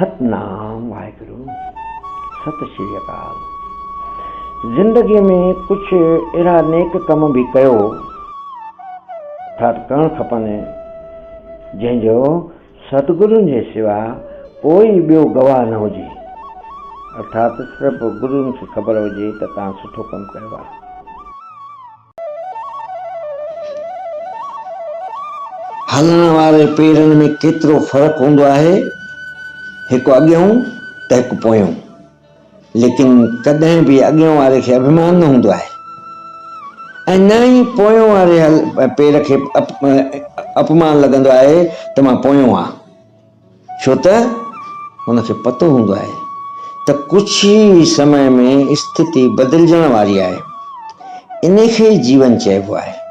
सतनाम वाहेगुरु सत श्री अकाल। जिंदगी में कुछ अहिड़ा नेक कम भी कयो अर्थात करणु खपनि जंहिंजो सतगुरुनि जे सिवा कोई ॿियो गवाह न हुजे, अर्थात सिर्फ़ु गुरुनि खे ख़बर हुजे त तव्हां सुठो कमु कयो आहे। हलण वारे पेरनि में केतिरो फ़र्क़ु हूंदो आहे, हिकु अॻियों त हिकु पोयों, लेकिन कॾहिं बि अॻियों वारे खे अभिमान न हूंदो आहे ऐं न ई पोयों वारे पेर खे अपमान लॻंदो आहे त मां पोयों आहियां, छो त हुनखे पतो हूंदो आहे त कुझु ई समय में स्थिति बदिलजण वारी आहे। इन खे जीवन चइबो आहे।